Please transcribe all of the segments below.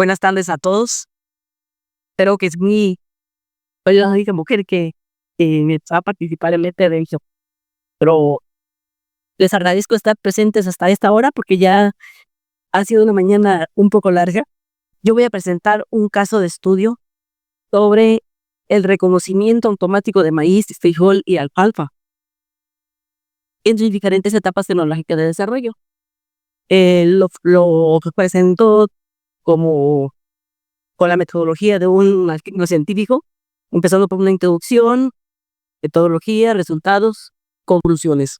Buenas tardes a todos. Espero que soy la única mujer que va a participar en este evento. Pero les agradezco estar presentes hasta esta hora porque ya ha sido una mañana un poco larga. Yo voy a presentar un caso de estudio sobre el reconocimiento automático de maíz, frijol y alfalfa en sus diferentes etapas tecnológicas de desarrollo. Lo presento como con la metodología de un artículo científico, empezando por una introducción, metodología, resultados, conclusiones.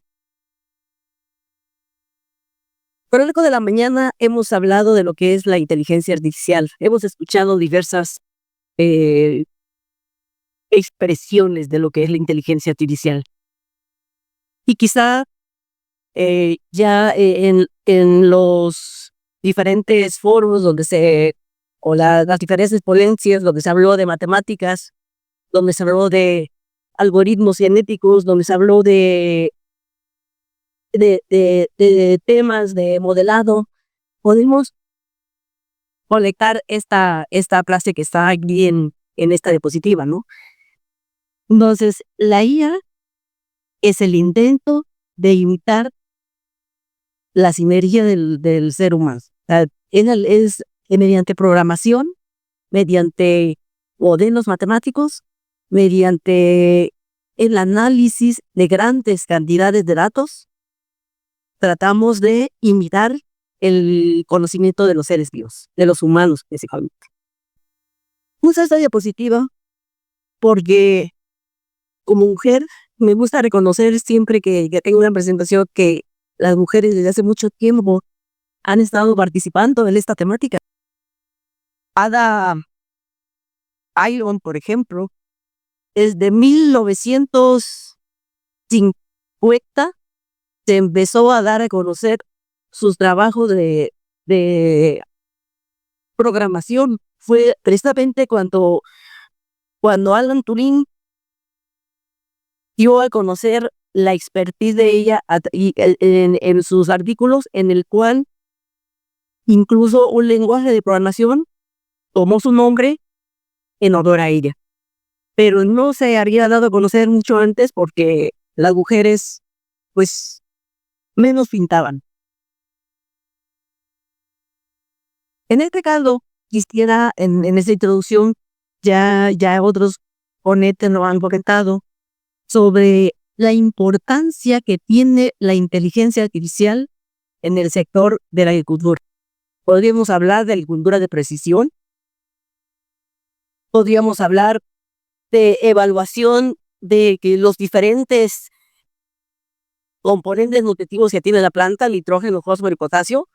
Por lo largo de la mañana hemos hablado de lo que es la inteligencia artificial. Hemos escuchado diversas expresiones de lo que es la inteligencia artificial. Y quizá en los diferentes foros o las diferentes ponencias donde se habló de matemáticas, donde se habló de algoritmos genéticos, donde se habló de temas de modelado, podemos conectar esta frase que está aquí en esta diapositiva, ¿no? Entonces, la IA es el intento de imitar la sinergia del ser humano. O sea, es mediante programación, mediante modelos matemáticos, mediante el análisis de grandes cantidades de datos, tratamos de imitar el conocimiento de los seres vivos, de los humanos principalmente. Uso esta diapositiva porque como mujer me gusta reconocer siempre que tengo una presentación que las mujeres desde hace mucho tiempo han estado participando en esta temática. Ada Iron, por ejemplo, desde 1950 se empezó a dar a conocer sus trabajos de programación. Fue precisamente cuando Alan Turing dio a conocer la expertise de ella en sus artículos, en el cual incluso un lenguaje de programación tomó su nombre en honor a ella. Pero no se había dado a conocer mucho antes porque las mujeres, pues, menos pintaban. En este caso, quisiera, en esta introducción, ya otros ponentes lo han comentado, sobre la importancia que tiene la inteligencia artificial en el sector de la agricultura. Podríamos hablar de agricultura de precisión, podríamos hablar de evaluación de que los diferentes componentes nutritivos que tiene la planta, nitrógeno, fósforo y potasio.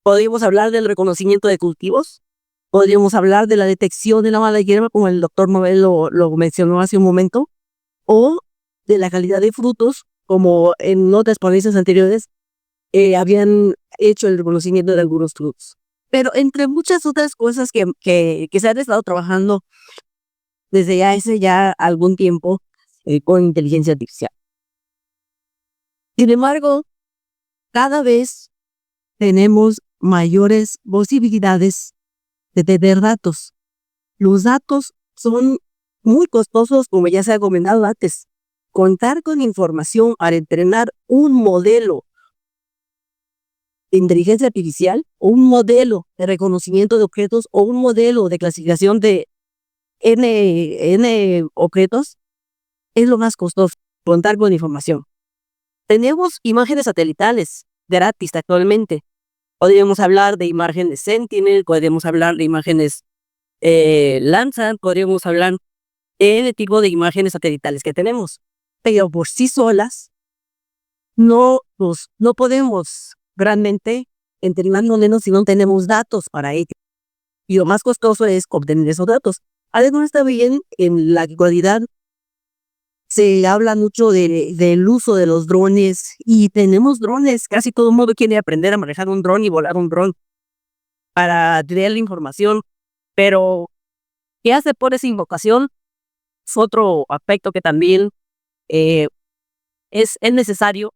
Podríamos hablar del reconocimiento de cultivos. Podríamos hablar de la detección de la mala hierba, como el doctor Nobel lo mencionó hace un momento, o de la calidad de frutos, como en otras ponencias anteriores habían hecho el reconocimiento de algunos frutos. Pero entre muchas otras cosas que se han estado trabajando desde hace ya algún tiempo con inteligencia artificial. Sin embargo, cada vez tenemos mayores posibilidades de tener datos. Los datos son muy costosos, como ya se ha comentado antes. Contar con información para entrenar un modelo de inteligencia artificial o un modelo de reconocimiento de objetos o un modelo de clasificación de N objetos es lo más costoso, contar con información. Tenemos imágenes satelitales gratis actualmente. Podríamos hablar de imágenes Sentinel, podríamos hablar de imágenes Landsat, podríamos hablar de tipo de imágenes satelitales que tenemos. Pero por sí solas no podemos realmente entrenar modelos si no tenemos datos para ello. Y lo más costoso es obtener esos datos. Además, está bien, en la actualidad se habla mucho del uso de los drones y tenemos drones. Casi todo el mundo quiere aprender a manejar un dron y volar un dron para tener la información. Pero, ¿qué hace por esa invocación? Es otro aspecto que también es necesario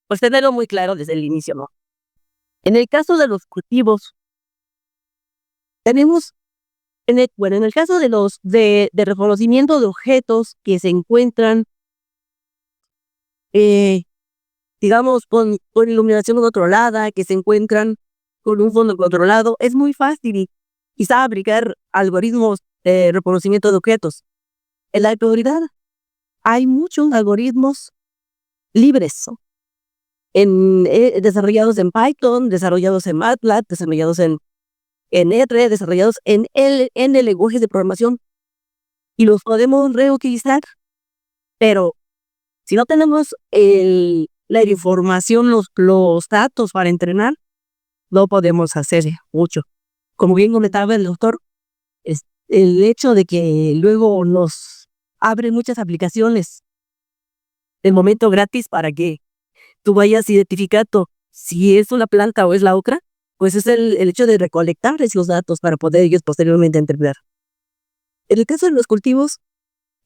pues tenerlo muy claro desde el inicio, ¿no? En el caso de los cultivos, Tenemos, en el caso de los de reconocimiento de objetos que se encuentran, digamos, con iluminación controlada, que se encuentran con un fondo controlado, es muy fácil y quizá aplicar algoritmos de reconocimiento de objetos. En la actualidad hay muchos algoritmos libres, ¿no? Desarrollados en Python, desarrollados en MATLAB, desarrollados en R, desarrollados en lenguajes de programación, y los podemos reutilizar, pero si no tenemos la información, los datos para entrenar, no podemos hacer mucho. Como bien comentaba el doctor, es el hecho de que luego nos abre muchas aplicaciones de momento gratis para que tú vayas identificando si es una planta o es la otra, pues es el hecho de recolectar esos datos para poder ellos posteriormente entrenar. En el caso de los cultivos,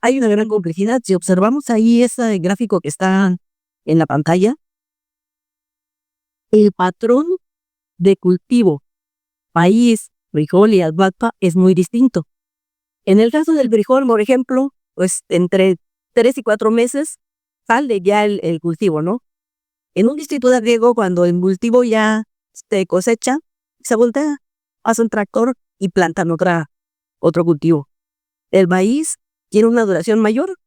hay una gran complejidad. Si observamos ahí ese gráfico que está en la pantalla, el patrón de cultivo, maíz, frijol y albahaca es muy distinto. En el caso del frijol, por ejemplo, pues entre 3 y 4 meses sale ya el cultivo, ¿no? En un distrito de riego, cuando el cultivo ya se cosecha, se voltea, pasa un tractor y plantan otro cultivo. El maíz tiene una duración mayor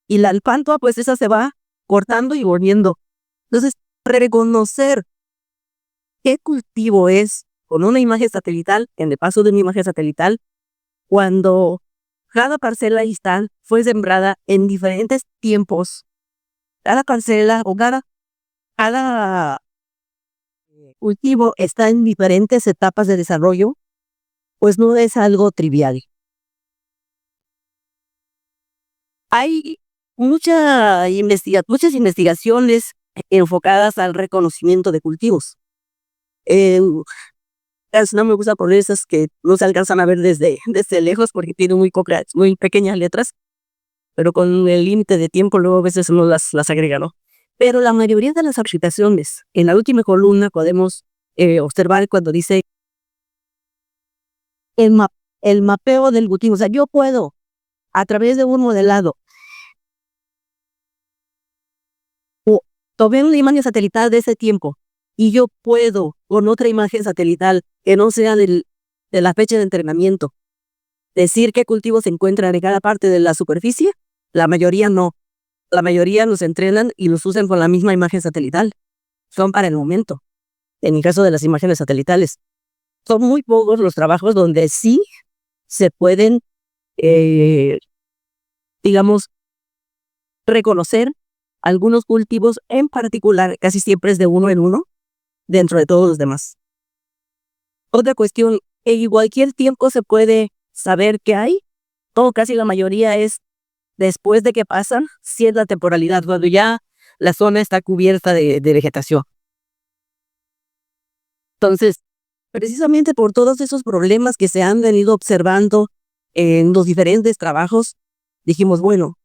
y la alpantua, pues esa se va cortando y volviendo. Entonces, reconocer qué cultivo es con una imagen satelital, en el paso de una imagen satelital, cuando cada parcela distal fue sembrada en diferentes tiempos, cada parcela o cada cultivo está en diferentes etapas de desarrollo, pues no es algo trivial. Hay muchas investigaciones enfocadas al reconocimiento de cultivos. No me gusta poner esas que no se alcanzan a ver desde lejos porque tienen muy pequeñas letras, pero con el límite de tiempo luego a veces uno las agrega, ¿no? Pero la mayoría de las aplicaciones, en la última columna podemos observar cuando dice el mapeo del cultivo. O sea, yo puedo, a través de un modelado, tomé una imagen satelital de ese tiempo y yo puedo, con otra imagen satelital que no sea de la fecha de entrenamiento, decir qué cultivos se encuentran en cada parte de la superficie. La mayoría no. La mayoría los entrenan y los usan con la misma imagen satelital. Son para el momento. En el caso de las imágenes satelitales, son muy pocos los trabajos donde sí se pueden, digamos, reconocer algunos cultivos en particular. Casi siempre es de uno en uno dentro de todos los demás. Otra cuestión, en cualquier tiempo se puede saber qué hay. Casi la mayoría es después de que pasan cierta temporalidad, cuando ya la zona está cubierta de vegetación. Entonces, precisamente por todos esos problemas que se han venido observando en los diferentes trabajos, dijimos, bueno,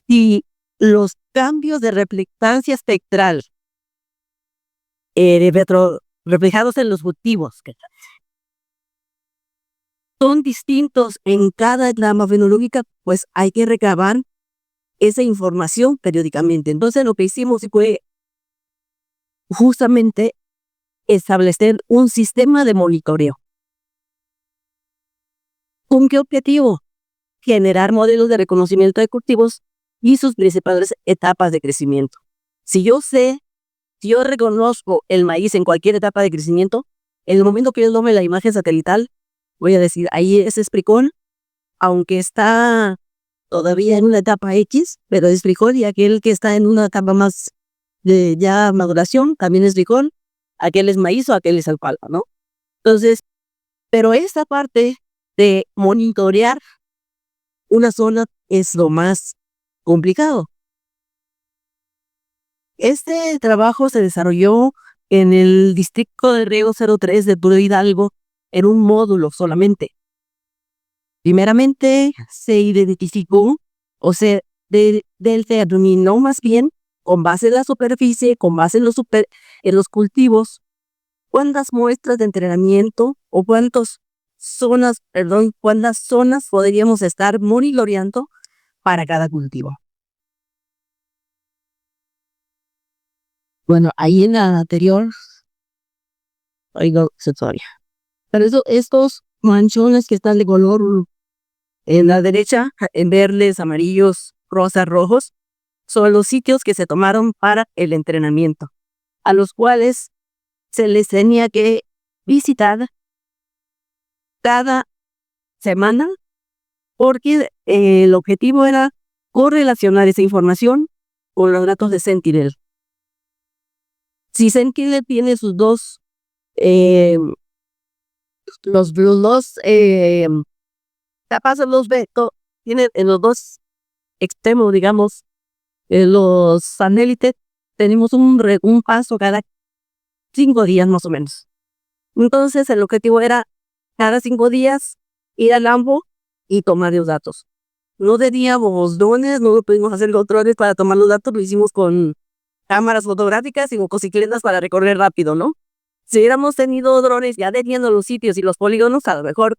si los cambios de reflectancia espectral reflejados en los cultivos son distintos en cada etapa fenológica, pues hay que recabar esa información periódicamente. Entonces lo que hicimos fue justamente establecer un sistema de monitoreo. ¿Con qué objetivo? Generar modelos de reconocimiento de cultivos y sus principales etapas de crecimiento. Si yo reconozco el maíz en cualquier etapa de crecimiento, en el momento que yo tome la imagen satelital, voy a decir, ahí es frijol, aunque está todavía en una etapa X, pero es frijol, y aquel que está en una etapa más de ya maduración, también es frijol, aquel es maíz o aquel es alfalfa, ¿no? Entonces, pero esta parte de monitorear una zona es lo más complicado. Este trabajo se desarrolló en el distrito de riego 03 de Puro Hidalgo en un módulo solamente. Primeramente se identificó, o sea, se determinó más bien, con base en la superficie, con base en los cultivos, cuántas muestras de entrenamiento o cuántas zonas podríamos estar monitoreando para cada cultivo. Bueno, ahí en la anterior, pero estos manchones que están de color en la derecha, en verdes, amarillos, rosas, rojos, son los sitios que se tomaron para el entrenamiento, a los cuales se les tenía que visitar cada semana, porque el objetivo era correlacionar esa información con los datos de Sentinel. Si Sentinel tiene sus dos, los dos capas de los vetos, tienen en los dos extremos, digamos, los satélites, tenemos un paso cada 5 días más o menos. Entonces el objetivo era cada 5 días ir al AMBO y tomar los datos. No teníamos drones, no pudimos hacer controles para tomar los datos, lo hicimos con cámaras fotográficas y motocicletas para recorrer rápido, ¿no? Si hubiéramos tenido drones ya teniendo los sitios y los polígonos, a lo mejor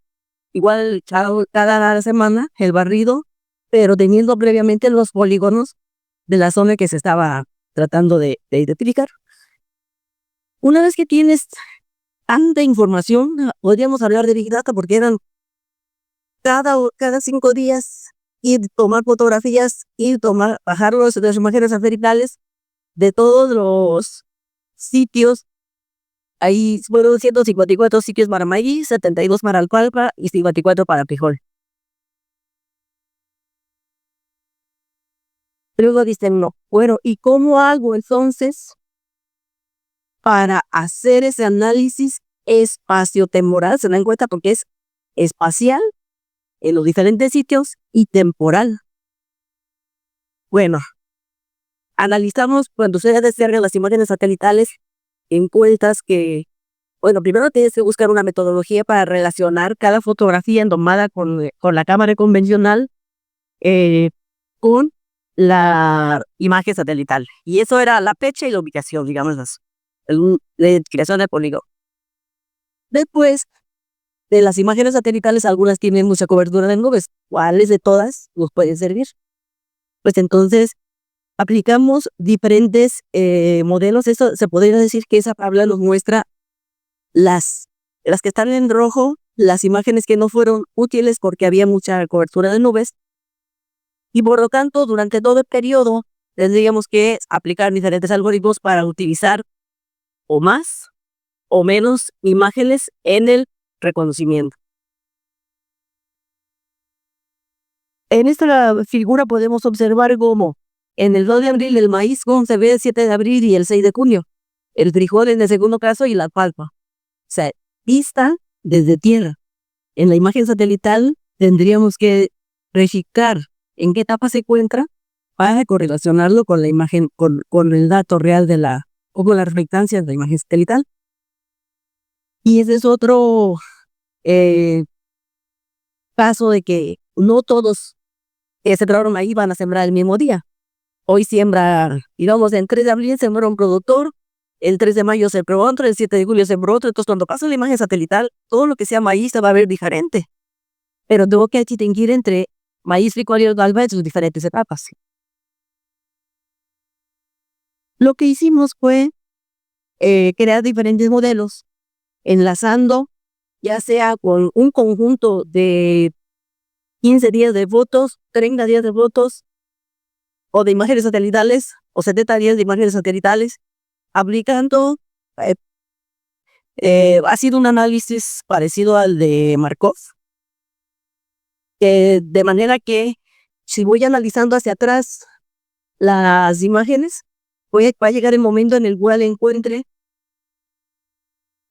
igual cada semana el barrido, pero teniendo previamente los polígonos de la zona que se estaba tratando de identificar. Una vez que tienes tanta información, podríamos hablar de Big Data porque eran cada 5 días ir tomar fotografías, bajar las imágenes satelitales de todos los sitios. Ahí fueron 154 sitios para maíz, 72 para alfalfa y 54 para frijol. Luego dicen, no, bueno, ¿y cómo hago entonces para hacer ese análisis espaciotemporal? Se dan cuenta porque es espacial en los diferentes sitios y temporal. Bueno, analizamos cuando ustedes descargan las imágenes satelitales encuestas que, bueno, primero tienes que buscar una metodología para relacionar cada fotografía tomada con la cámara convencional con la imagen satelital. Y eso era la fecha y la ubicación, digamos, la creación del polígono. Después de las imágenes satelitales, algunas tienen mucha cobertura de nubes. ¿Cuáles de todas nos pueden servir? Pues entonces aplicamos diferentes modelos. Esto se podría decir que esa tabla nos muestra las que están en rojo, las imágenes que no fueron útiles porque había mucha cobertura de nubes. Y por lo tanto, durante todo el periodo, tendríamos que aplicar diferentes algoritmos para utilizar o más o menos imágenes en el reconocimiento. En esta figura podemos observar cómo en el 2 de abril el maíz se ve el 7 de abril y el 6 de junio. El frijol en el segundo caso y la alfalfa. O sea, vista desde tierra. En la imagen satelital tendríamos que registrar en qué etapa se encuentra para correlacionarlo con la imagen, con el dato real o con la reflectancia de la imagen satelital. Y ese es otro caso de que no todos que sembraron ahí van a sembrar el mismo día. Hoy siembra, digamos, el 3 de abril sembró un productor, el 3 de mayo sembró otro, el 7 de julio sembró otro. Entonces, cuando pasa la imagen satelital, todo lo que sea maíz se va a ver diferente. Pero tengo que distinguir entre maíz, frijol y alfalfa en sus diferentes etapas. Lo que hicimos fue crear diferentes modelos, enlazando ya sea con un conjunto de 15 días de fotos, 30 días de fotos, o de imágenes satelitales, o 70 días de imágenes satelitales, aplicando, ha sido un análisis parecido al de Markov, de manera que si voy analizando hacia atrás las imágenes, va a llegar el momento en el cual encuentre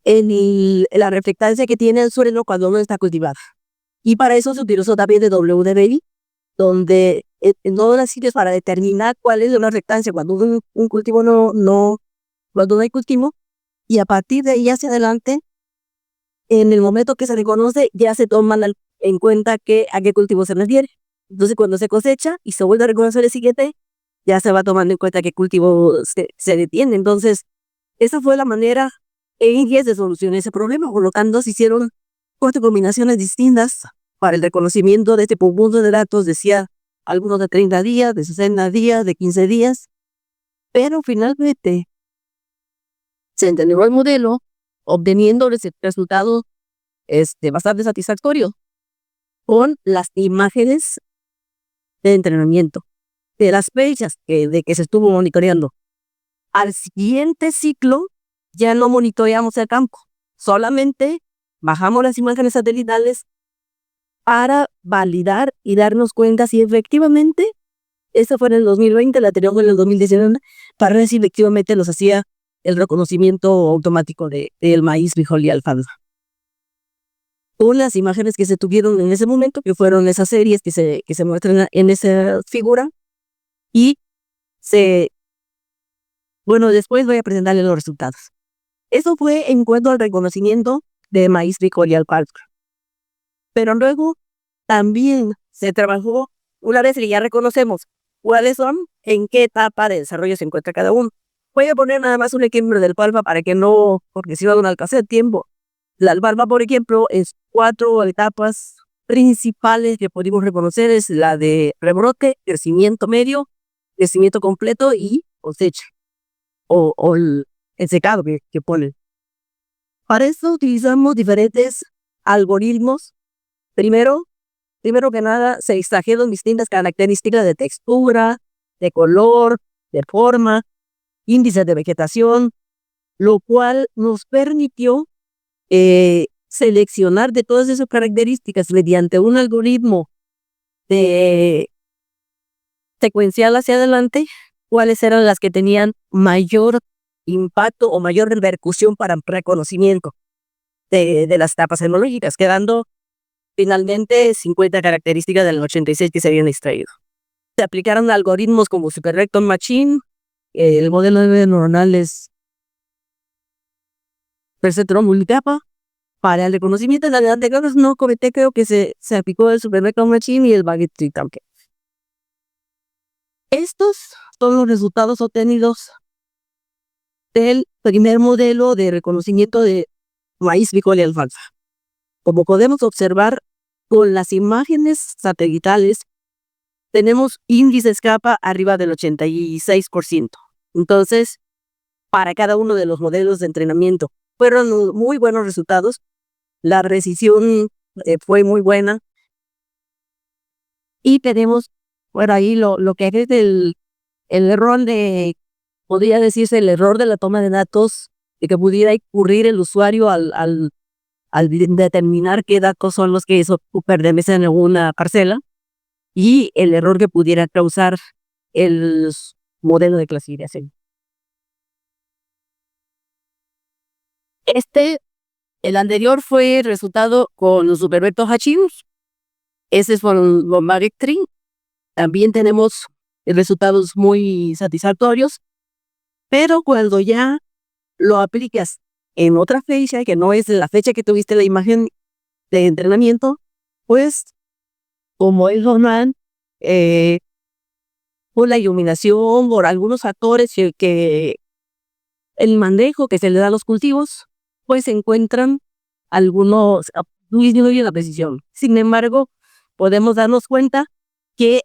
la reflectancia que tiene el suelo cuando no está cultivada. Y para eso se utilizó también de WDBI, donde en todos los sitios para determinar cuál es la reflectancia cuando un cultivo cuando no hay cultivo, y a partir de ahí hacia adelante, en el momento que se reconoce, ya se toman en cuenta a qué cultivo se refiere. Entonces, cuando se cosecha y se vuelve a reconocer el siguiente, ya se va tomando en cuenta qué cultivo se detiene. Entonces, esa fue la manera y se solucionó ese problema. Por lo tanto, se hicieron 4 combinaciones distintas para el reconocimiento de este conjunto de datos. Decía algunos de 30 días, de 60 días, de 15 días, pero finalmente se entrenó el modelo obteniendo resultados bastante satisfactorios con las imágenes de entrenamiento, de las fechas de que se estuvo monitoreando. Al siguiente ciclo ya no monitoreamos el campo, solamente bajamos las imágenes satelitales para validar y darnos cuenta si efectivamente, esto fue en el 2020, la anterior fue en el 2019, para ver si efectivamente nos hacía el reconocimiento automático del maíz, frijol y alfalfa. Con las imágenes que se tuvieron en ese momento, que fueron esas series que se muestran en esa figura, y bueno, después voy a presentarles los resultados. Eso fue en cuanto al reconocimiento de maíz, frijol y alfalfa. Pero luego también se trabajó, una vez que ya reconocemos cuáles son, en qué etapa de desarrollo se encuentra cada uno. Voy a poner nada más un ejemplo del alfalfa para que no, porque si va a un alcance de tiempo. La alfalfa, por ejemplo, es 4 etapas principales que podemos reconocer. Es la de rebrote, crecimiento medio, crecimiento completo y cosecha, o el secado que ponen. Para eso utilizamos diferentes algoritmos. Primero que nada, se extrajeron distintas características de textura, de color, de forma, índices de vegetación, lo cual nos permitió seleccionar de todas esas características mediante un algoritmo de secuencial hacia adelante, cuáles eran las que tenían mayor impacto o mayor repercusión para el reconocimiento de las etapas tecnológicas, quedando finalmente 50 características del 86 que se habían extraído. Se aplicaron algoritmos como Super-Vector Machine, el modelo de neuronales perceptron multicapa. Para el reconocimiento de las anteriores no comenté, creo que se aplicó el Super-Vector Machine y el Baguette Tree también. Estos son los resultados obtenidos del primer modelo de reconocimiento de maíz, frijol y alfalfa. Como podemos observar, con las imágenes satelitales tenemos índices capa arriba del 86%. Entonces, para cada uno de los modelos de entrenamiento fueron muy buenos resultados. La precisión fue muy buena. Y tenemos por ahí lo que es el error podría decirse el error de la toma de datos, de que pudiera incurrir el usuario al determinar qué datos son los que pertenecen a una parcela, y el error que pudiera causar el modelo de clasificación. El anterior fue resultado con los Super-Vector Machine. Ese es con los Baguette Tree. También tenemos resultados muy satisfactorios, pero cuando ya lo aplicas en otra fecha, que no es la fecha que tuviste la imagen de entrenamiento, pues, como es normal, por la iluminación, por algunos factores que el manejo que se le da a los cultivos, pues se encuentran algunos, disminuye la precisión. Sin embargo, podemos darnos cuenta que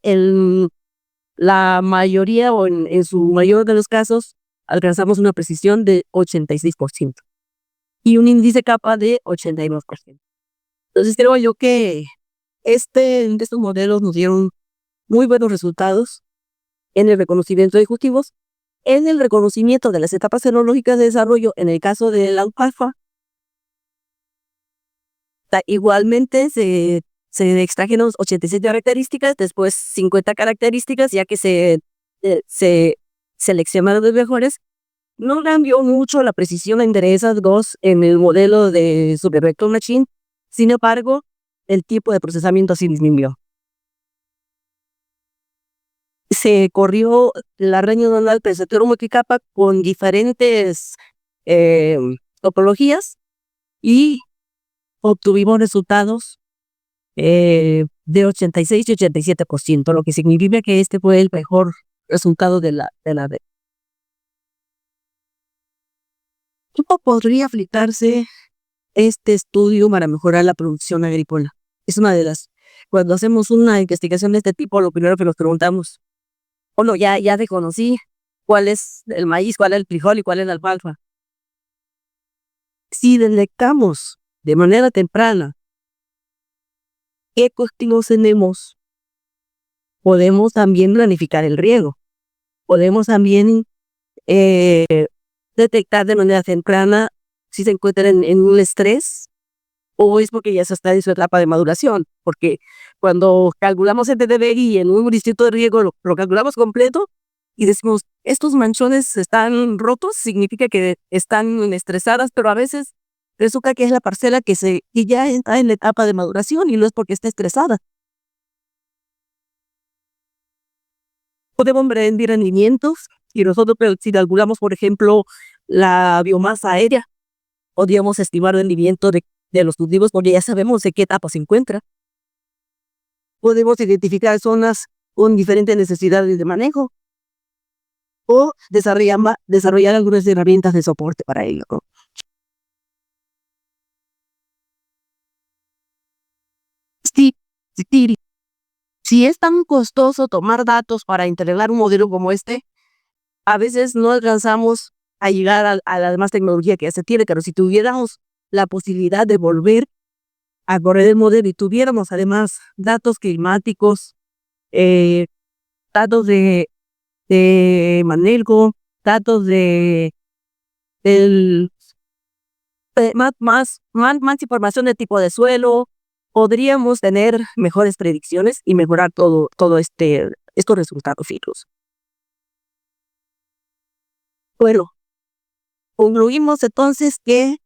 la mayoría o en su mayor de los casos alcanzamos una precisión de 86% y un índice capa de 82%. Entonces creo yo que estos modelos nos dieron muy buenos resultados en el reconocimiento de cultivos, en el reconocimiento de las etapas tecnológicas de desarrollo. En el caso de la alfalfa, igualmente se extrajeron 87 características, después 50 características, ya que se seleccionaron los mejores. No cambió mucho la precisión entre esas dos en el modelo de Super-Vector Machine, sin embargo, el tipo de procesamiento sí disminuyó. Se corrió la red neuronal perceptor multicapa con diferentes topologías y obtuvimos resultados de 86 y 87%, lo que significa que este fue el mejor resultado de la red. ¿Cómo podría aplicarse este estudio para mejorar la producción agrícola? Es una de las, cuando hacemos una investigación de este tipo, lo primero que nos preguntamos, bueno, ya reconocí cuál es el maíz, cuál es el frijol y cuál es la alfalfa. Si detectamos de manera temprana qué cultivos tenemos, podemos también planificar el riego. Podemos también eh, detectar de manera temprana si se encuentran en un estrés o es porque ya se está en su etapa de maduración. Porque cuando calculamos el TDBI en un distrito de riego, lo calculamos completo y decimos, estos manchones están rotos, significa que están estresadas, pero a veces resulta que es la parcela que ya está en la etapa de maduración y no es porque esté estresada. Podemos medir rendimientos y nosotros, si calculamos, por ejemplo, la biomasa aérea, podríamos estimar el rendimiento de los cultivos porque ya sabemos en qué etapa se encuentra. Podemos identificar zonas con diferentes necesidades de manejo o desarrollar algunas herramientas de soporte para ello, ¿no? Sí, sí, si es tan costoso tomar datos para entregar un modelo como este, a veces no alcanzamos a llegar a la demás tecnología que ya se tiene, pero si tuviéramos la posibilidad de volver a correr el modelo y tuviéramos además datos climáticos, eh, datos de manejo, datos del, más información de tipo de suelo, podríamos tener mejores predicciones y mejorar todo estos resultados finos. Bueno, concluimos entonces que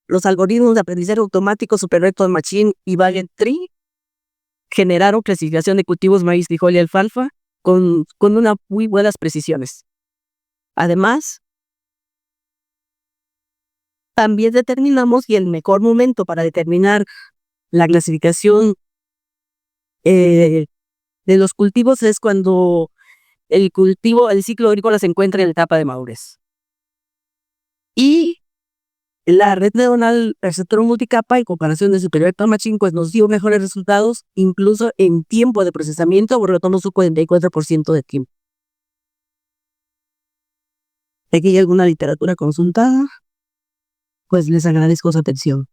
los algoritmos de aprendizaje automático Super Machine y Banyan Tree generaron clasificación de cultivos maíz, frijol y alfalfa con unas muy buenas precisiones. Además, también determinamos que el mejor momento para determinar la clasificación de los cultivos es cuando el ciclo agrícola se encuentra en la etapa de madurez. Y la red neuronal receptor multicapa en comparación de Superior Machine pues nos dio mejores resultados, incluso en tiempo de procesamiento, retorno su 44% de tiempo. Aquí hay alguna literatura consultada, pues les agradezco su atención.